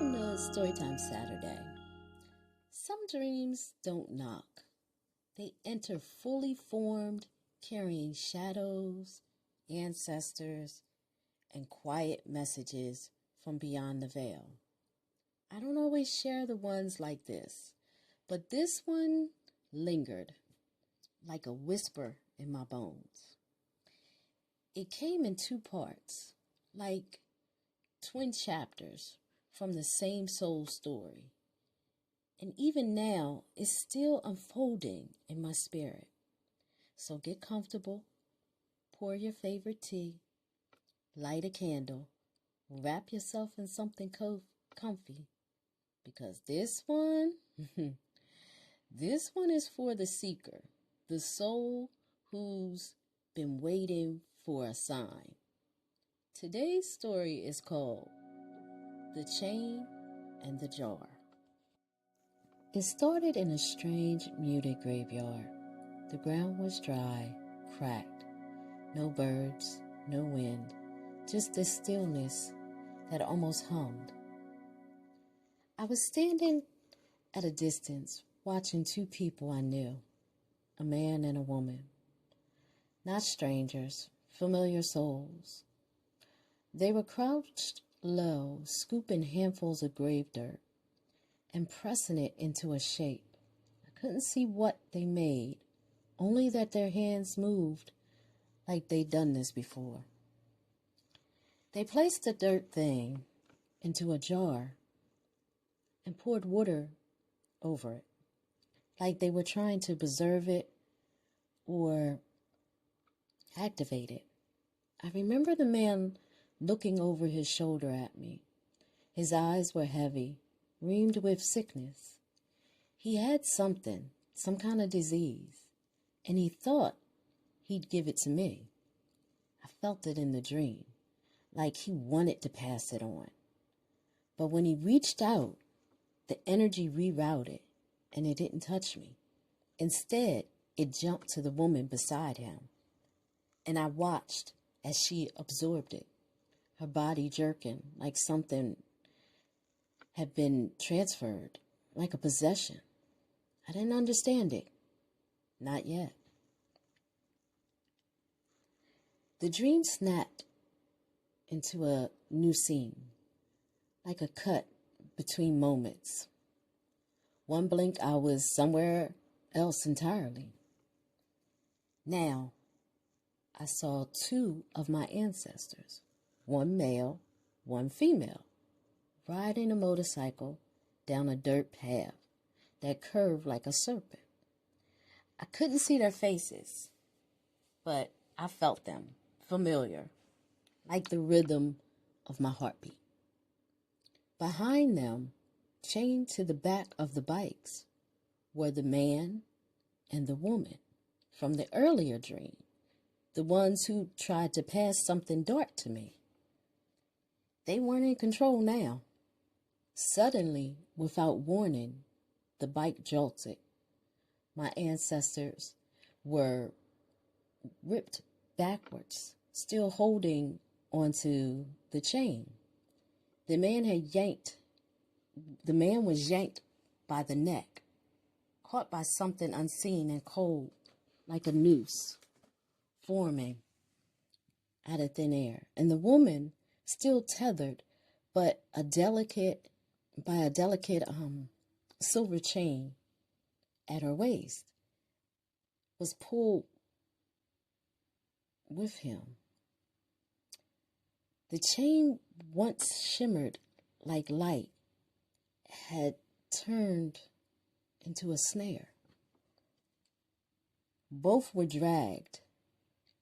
Welcome to Storytime Saturday. Some dreams don't knock. They enter fully formed, carrying shadows, ancestors, and quiet messages from beyond the veil. I don't always share the ones like this, but this one lingered like a whisper in my bones. It came in two parts, like twin chapters from the same soul story. And even now, it's still unfolding in my spirit. So get comfortable, pour your favorite tea, light a candle, wrap yourself in something comfy, because this one, this one is for the seeker, the soul who's been waiting for a sign. Today's story is called The Chain and the Jar. It started in a strange, muted graveyard. The ground was dry, cracked. No birds, no wind, just this stillness that almost hummed. I was standing at a distance, watching two people I knew, a man and a woman. Not strangers, familiar souls. They were crouched low, scooping handfuls of grave dirt and pressing it into a shape. I couldn't see what they made, only that their hands moved like they'd done this before. They placed the dirt thing into a jar and poured water over it, like they were trying to preserve it or activate it. I remember the man looking over his shoulder at me. His eyes were heavy, rimmed with sickness. He had something, some kind of disease, and he thought he'd give it to me. I felt it in the dream, like he wanted to pass it on. But when he reached out, the energy rerouted, and it didn't touch me. Instead, it jumped to the woman beside him, and I watched as she absorbed it, her body jerking like something had been transferred, like a possession. I didn't understand it. Not yet. The dream snapped into a new scene, like a cut between moments. One blink, I was somewhere else entirely. Now, I saw two of my ancestors, one male, one female, riding a motorcycle down a dirt path that curved like a serpent. I couldn't see their faces, but I felt them, familiar, like the rhythm of my heartbeat. Behind them, chained to the back of the bikes, were the man and the woman from the earlier dream, the ones who tried to pass something dark to me. They weren't in control now. Suddenly, without warning, the bike jolted. My ancestors were ripped backwards, still holding onto the chain. The man was yanked by the neck, caught by something unseen and cold, like a noose, forming out of thin air. And the woman, still tethered, but by a delicate silver chain at her waist, was pulled with him. The chain, once shimmered like light, had turned into a snare. Both were dragged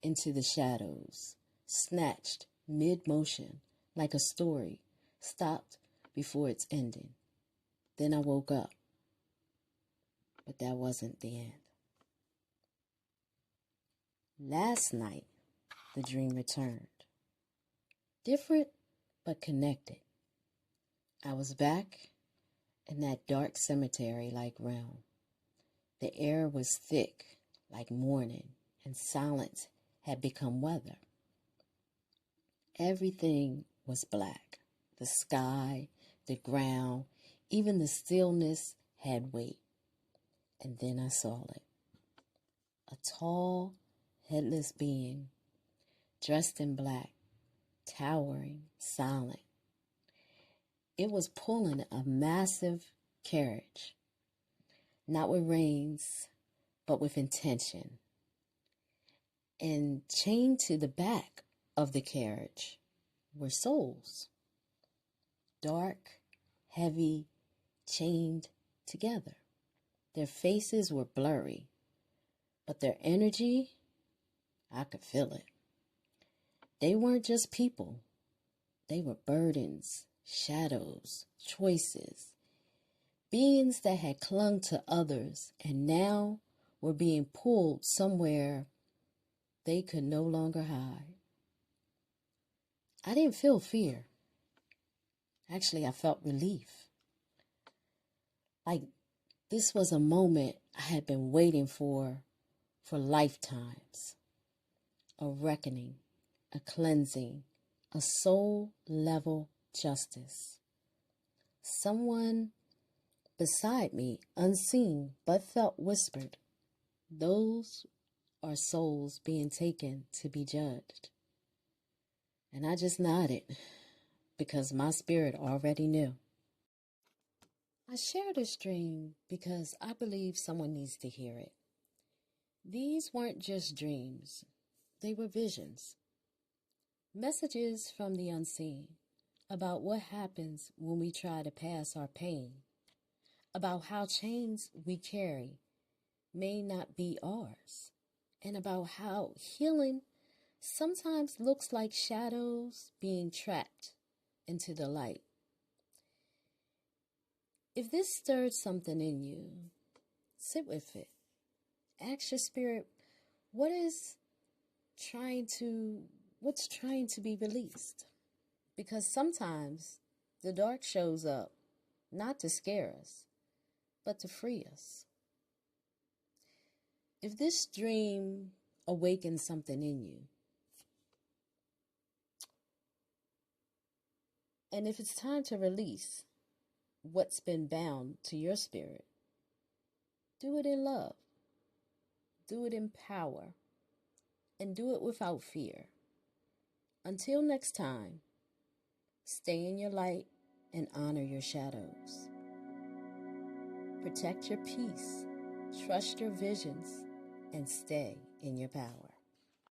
into the shadows, snatched mid-motion like a story stopped before its ending. Then I woke up, but that wasn't the end. Last night, the dream returned. Different, but connected. I was back in that dark cemetery-like realm. The air was thick, like morning, and silence had become weather. Everything was black. The sky, the ground, even the stillness had weight. And then I saw it. A tall, headless being, dressed in black, towering, silent. It was pulling a massive carriage, not with reins, but with intention. And chained to the back of the carriage were souls, dark, heavy, chained together. Their faces were blurry, but their energy, I could feel it. They weren't just people. They were burdens, shadows, choices, beings that had clung to others and now were being pulled somewhere they could no longer hide. I didn't feel fear. Actually, I felt relief. Like this was a moment I had been waiting for lifetimes. A reckoning, a cleansing, a soul-level justice. Someone beside me, unseen but felt whispered, those are souls being taken to be judged. And I just nodded because my spirit already knew. I share this dream because I believe someone needs to hear it. These weren't just dreams, they were visions. Messages from the unseen about what happens when we try to pass our pain, about how chains we carry may not be ours, and about how healing sometimes looks like shadows being trapped into the light. If this stirred something in you, sit with it. Ask your spirit, what's trying to be released? Because sometimes the dark shows up not to scare us, but to free us. If this dream awakens something in you, and if it's time to release what's been bound to your spirit, do it in love, do it in power, and do it without fear. Until next time, stay in your light and honor your shadows. Protect your peace, trust your visions, and stay in your power.